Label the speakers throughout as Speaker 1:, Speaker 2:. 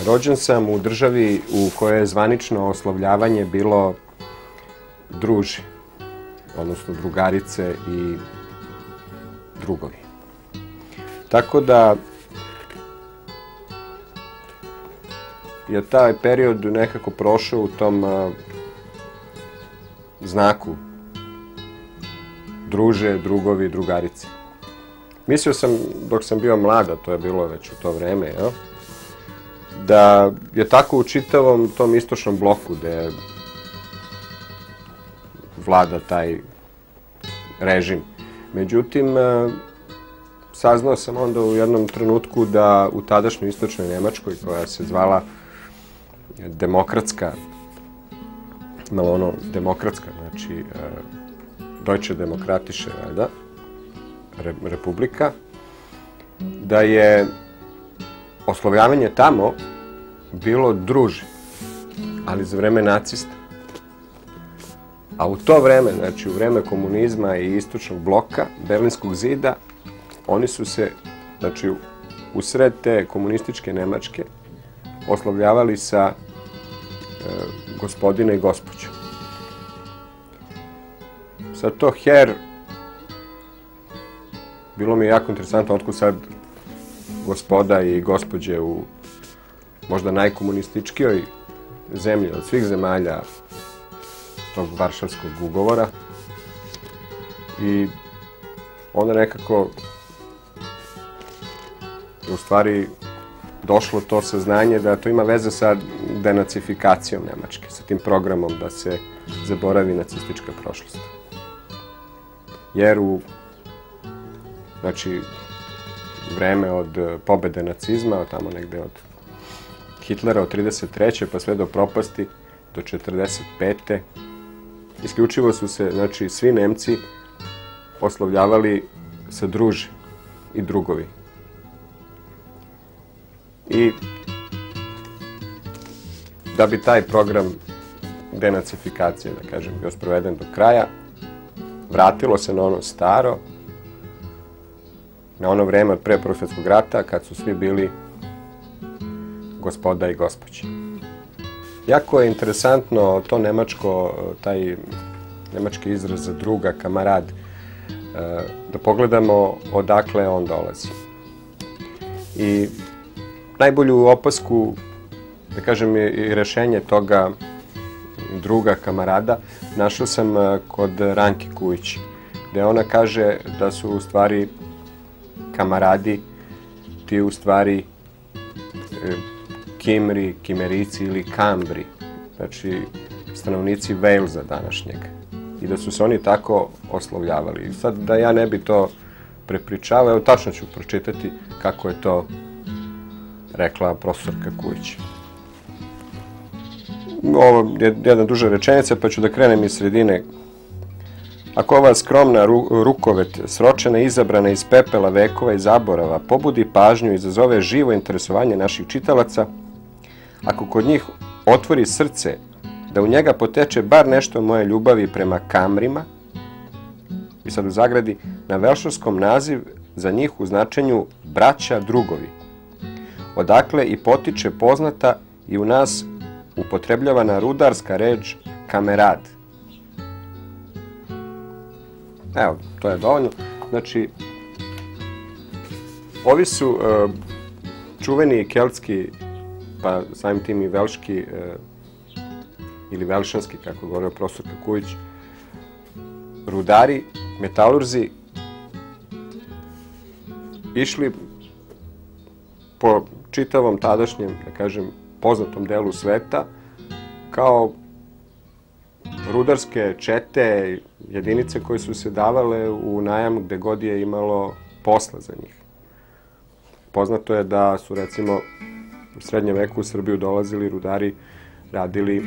Speaker 1: Rođen sam u državi u kojoj je zvanično oslovljavanje bilo druži, odnosno drugarice i drugovi. Tako da je taj period nekako prošao u tom znaku druže, drugovi, drugarice. Mislio sam, dok sam bio mlada, to je bilo već u to vreme, da je tako u čitavom tom istočnom bloku gde vlada taj režim. Međutim, saznao sam onda u jednom trenutku da u tadašnjoj istočnoj Nemačkoj, koja se zvala demokratska, malo ono demokratska, znači Deutsche Demokratische, valjda, republika, da je oslovljavanje tamo bilo druže, ali za vreme nacista. A u to vreme, znači u vreme komunizma i istočnog bloka, Berlinskog zida, oni su se, znači usred te komunističke Nemačke, oslovljavali sa gospodine i gospođo. Sad to Herr, bilo mi je jako interesantno otkud sad gospoda i gospođe u možda najkomunističkijoj zemlji od svih zemalja tog Varšavskog ugovora. I onda nekako je u stvari došlo to saznanje da to ima veze sa denacifikacijom Nemačke, sa tim programom da se zaboravi nacistička prošlost. Jer u vreme od pobede nacizma, tamo negde od Hitlera od 1933. pa sve do propasti, do 1945. Isključivo su se, znači, svi Nemci oslovljavali sa druže i drugovi. I da bi taj program denacifikacije, da kažem, bio sproveden do kraja, vratilo se na ono staro, na ono vreme od pre Prvog svjetskog rata, kad su svi bili gospoda i gospođe. Jako je interesantno to nemačko, taj nemački izraz za druga, kamarad, da pogledamo odakle on dolazi. I najbolju opasku, da kažem, i rešenje toga druga, kamarada, našao sam kod Ranke Kujić, gde ona kaže da su u stvari kamaradi ti u stvari Kimri, Kimerici ili Kambri, znači stanovnici Walesa današnjeg. I da su se oni tako oslovljavali. I sad da ja ne bi to prepričavao, evo tačno ću pročitati kako je to rekla profesorka Kujić. Ovo je jedna duža rečenica, pa ću da krenem iz sredine. Ako ova skromna rukovet, sročena i izabrana iz pepela vekova i zaborava, pobudi pažnju i izazove živo interesovanje naših čitalaca, ako kod njih otvori srce, da u njega poteče bar nešto moje ljubavi prema Kamrima, i sad u zagradi, na velšarskom naziv za njih u značenju braća drugovi, odakle i potiče poznata i u nas upotrebljavana rudarska reč kamerad. Evo, to je dovoljno. Znači, ovi su čuveni keltski, pa samim tim i velški, ili velšanski, kako govorio profesor Kujić, rudari, metalurzi, išli po čitavom tadašnjem, da kažem, poznatom delu sveta, kao rudarske čete, jedinice koje su se davale u najam gde god je imalo posla za njih. Poznato je da su, recimo, u srednjem veku u Srbiju dolazili rudari, radili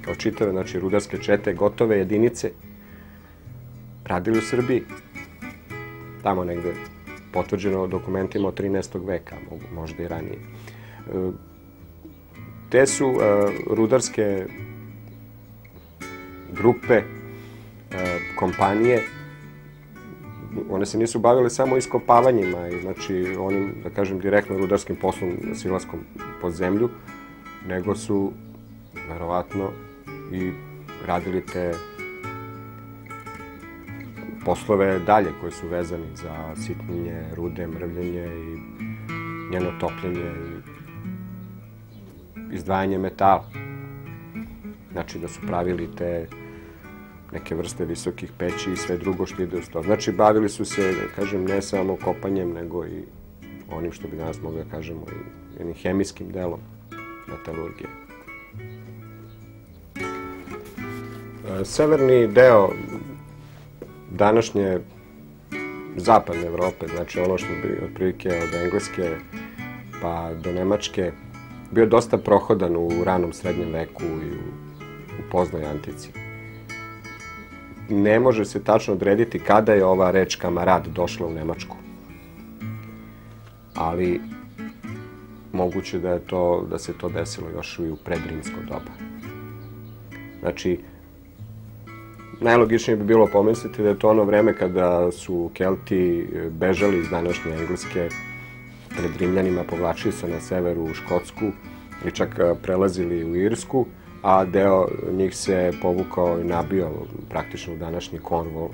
Speaker 1: kao čitave, znači rudarske čete, gotove jedinice, radili u Srbiji. Tamo negde potvrđeno dokumentima od 13. veka, možda i ranije. Te su rudarske grupe, kompanije one se nisu bavile samo iskopavanjima i znači onim, da kažem, direktno rudarskim poslom, silaskom pod zemlju, nego su verovatno i radili te poslove dalje koji su vezani za sitnjenje rude, mrvljenje i njeno topljenje i izdvajanje metala. Znači da su pravili te neke vrste visokih peći i sve drugo što ide uz to. Znači bavili su se, da kažem, ne samo kopanjem, nego i onim što bi danas mogli da kažemo i jednim hemijskim delom metalurgije. Severni deo današnje zapadne Evrope, znači ono što bi otprilike od Engleske pa do Nemačke, bio dosta prohodan u ranom srednjem veku i u poznoj antici. Ne može se tačno odrediti kada je ova reč kamarad došla u Nemačku, ali moguće da se to desilo još i u predrimsko doba. Znači, najlogičnije bi bilo pomisliti da je to ono vreme kada su Kelti bežali iz današnje Engleske, pred Rimljanima povlačili se na severu u Škotsku i čak prelazili u Irsku, a deo njih se povukao i nabio praktično u današnji Cornwall,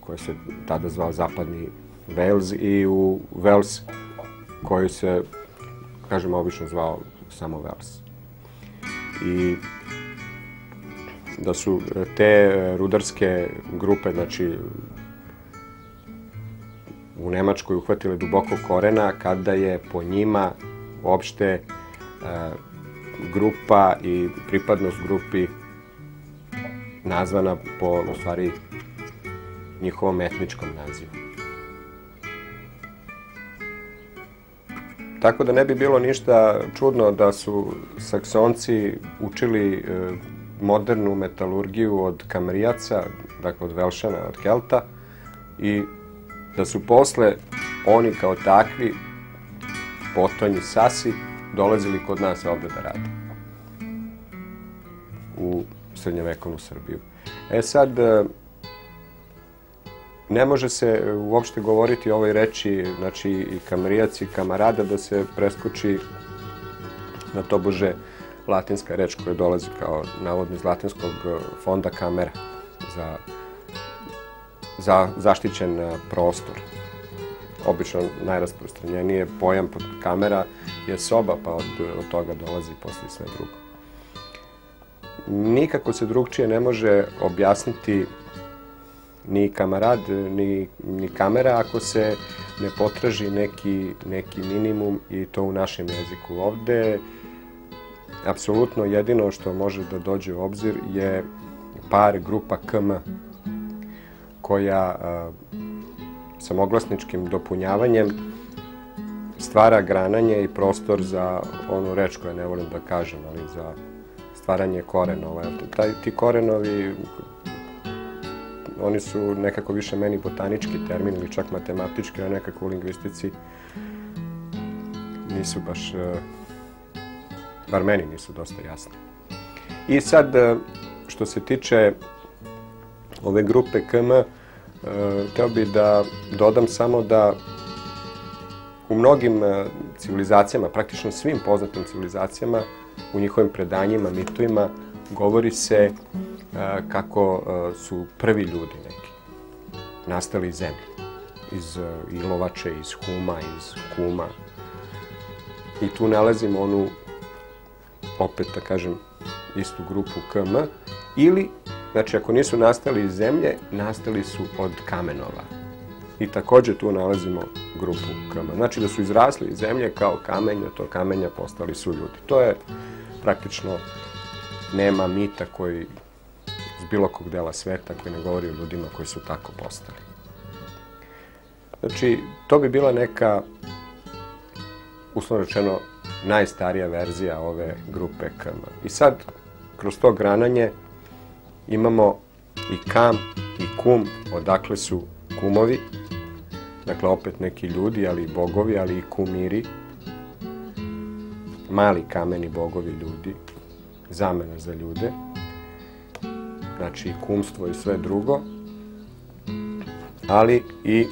Speaker 1: koji se tada zvao Zapadni Wales, i u Wales, koji se, kažemo, obično zvao samo Wales. I da su te rudarske grupe, znači, u Nemačkoj uhvatile duboko korena kada je po njima uopšte grupa i pripadnost grupi nazvana po, u stvari, njihovom etničkom nazivu. Tako da ne bi bilo ništa čudno da su Saksonci učili modernu metalurgiju od Kamrijaca, dakle od Velšana, od Kelta, i da su posle oni kao takvi, potonji Sasi, dolazili kod nas ovde da rade u srednjovekovnu Srbiju. Sad, ne može se uopšte govoriti o ovoj reči, znači i Kamrijac i Kamarada, da se preskoči na tobože latinska reč koja dolazi kao navodno iz latinskog fonda kamera, za zaštićen prostor. Obično najrasprostranjenije pojam pod kamera je soba, pa od toga dolazi posle sve drugo. Nikako se drugčije ne može objasniti ni kamarad, ni kamera ako se ne potraži neki minimum, i to u našem jeziku. Ovde apsolutno jedino što može da dođe u obzir je par grupa KM, koja samoglasničkim dopunjavanjem stvara grananje i prostor za onu reč koju ne volim da kažem, ali za stvaranje korenova. Ti korenovi, oni su nekako više meni botanički termin ili čak matematički, a nekako u lingvistici nisu baš, bar meni nisu dosta jasni. I sad, što se tiče ove grupe KM, hteo bih da dodam samo da u mnogim civilizacijama, praktično svim poznatim civilizacijama, u njihovim predanjima, mitovima, govori se kako su prvi ljudi neki nastali iz zemlje, iz ilovače, iz huma, iz kuma. I tu nalazimo onu, opet da kažem, istu grupu KM, ili, znači, ako nisu nastali iz zemlje, nastali su od kamenova. I takođe tu nalazimo grupu KM. Znači da su izrasli iz zemlje kao kamenje, to kamenja postali su ljudi. To je praktično, nema mita koji iz bilo kog dela sveta koji ne govori o ljudima koji su tako postali. Znači, to bi bila neka, uslovno rečeno, najstarija verzija ove grupe KM. I sad, kroz to grananje, imamo i kam i kum, odakle su kumovi, dakle opet neki ljudi, ali i bogovi, ali i kumiri, mali kameni bogovi ljudi, zamena za ljude, znači i kumstvo i sve drugo. ali i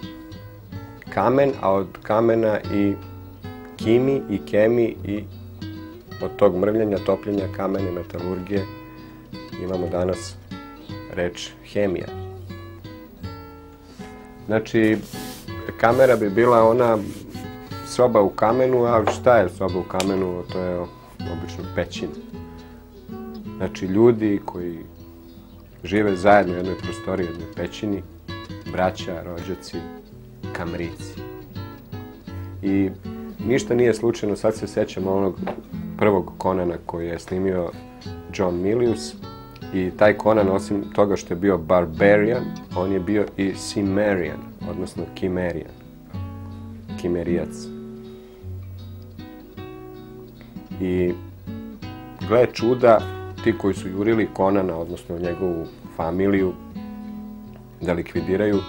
Speaker 1: kamen, a od kamena i kimi i kemi i od tog mrvljenja, topljenja kamene, metalurgije imamo danas reč hemija. Znači, kamera bi bila ona soba u kamenu, a šta je soba u kamenu? To je obično pećina. Znači, ljudi koji žive zajedno u jednoj prostoriji, u jednoj pećini, braća, rođaci, kamrici. I ništa nije slučajno, sad se sećamo onog prvog Conana koji je snimio John Milius, i taj Conan, osim toga što je bio barbarian, on je bio i Cimmerian, odnosno Kimerijan, Kimerijac. I gle čuda, ti koji su jurili Conana, odnosno njegovu familiju, da likvidiraju,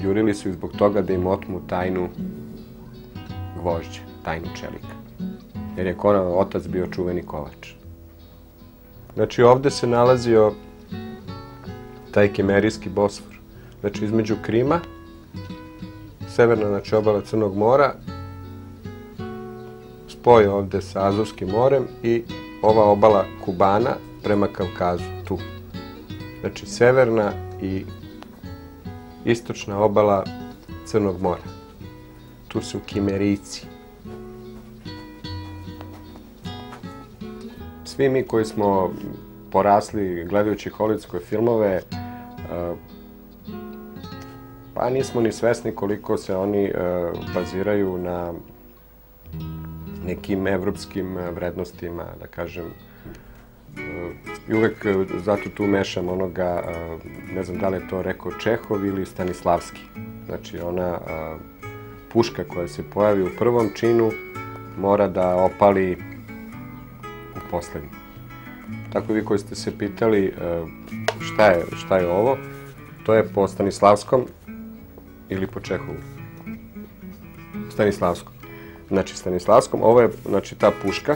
Speaker 1: jurili su ih zbog toga da im otmu tajnu gvožđa, tajnu čelika. Jer je Conanov otac bio čuveni kovač. Znači, ovde se nalazio taj Kimerijski Bosfor. Znači, između Krima, severna, znači, obala Crnog mora, spoj ovde sa Azovskim morem i ova obala Kubana prema Kavkazu, tu. Znači, severna i istočna obala Crnog mora. Tu su Kimerijci. Svi mi koji smo porasli gledajući hollywoodske filmove, pa nismo ni svesni koliko se oni baziraju na nekim evropskim vrednostima, da kažem. I uvek zato tu mešam onoga, ne znam da li je to rekao Čehov ili Stanislavski. Znači, ona puška koja se pojavi u prvom činu mora da opali u poslednji. Tako vi koji ste se pitali šta je ovo, to je po Stanislavskom ili po Čehovu. Stanislavskom. Znači, Stanislavskom, ovo je, znači, ta puška.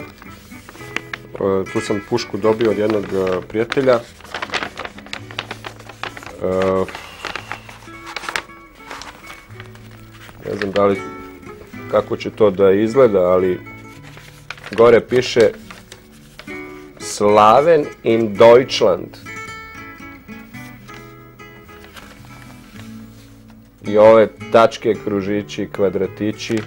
Speaker 1: Tu sam pušku dobio od jednog prijatelja. Ne znam da li, kako će to da izgleda, ali gore piše Slaven in Deutschland. I ove tačke, kružići, kvadratići,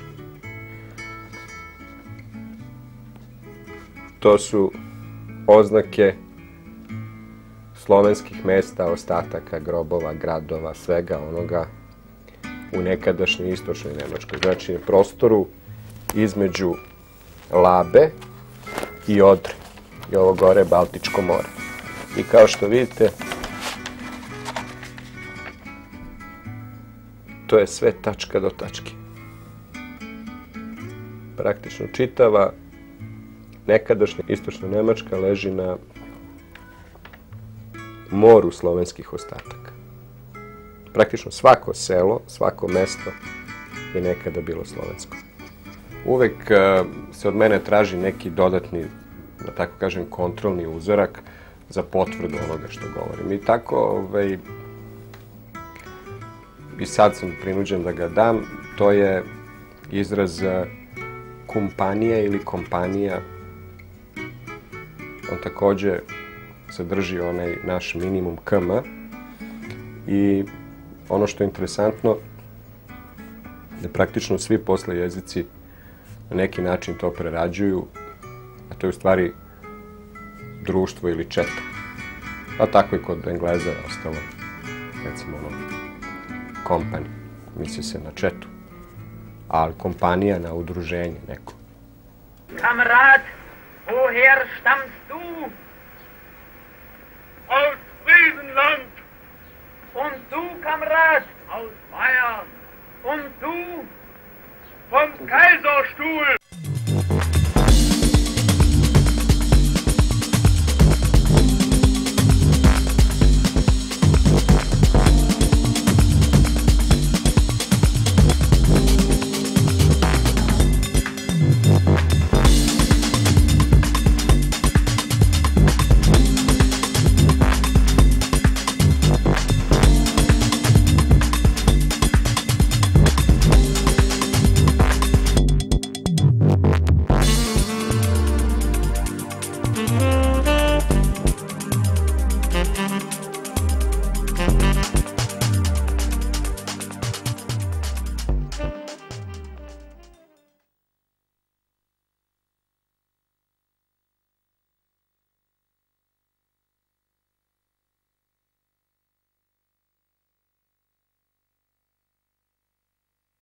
Speaker 1: to su oznake slovenskih mesta, ostataka, grobova, gradova, svega onoga u nekadašnjoj istočnoj Nemačkoj. Znači, na prostoru između Labe i Odre. I ovo gore je Baltičko more. I kao što vidite, to je sve tačka do tačke. Praktično čitava nekadašnja istočna Nemačka leži na moru slovenskih ostataka. Praktično svako selo, svako mesto je nekada bilo slovensko. Uvek se od mene traži neki dodatni, da tako kažem, kontrolni uzorak za potvrdu onoga što govorim. I tako, i sad sam prinuđen da ga dam, to je izraz kumpanija ili kompanija. On takođe sadrži onaj naš minimum km i ono što je interesantno, da praktično svi posle jezici na neki način to prerađuju, a to je u stvari društvo ili četa. Pa tako i kod Engleza je ostalo, recimo ono, company, misli se na četu, ali kompanija na udruženje neko.
Speaker 2: Kamerad, woher stammst du? Aus Friesenland. Und du, Kamerad? Aus Bayern. Und du? Vom Kaiserstuhl.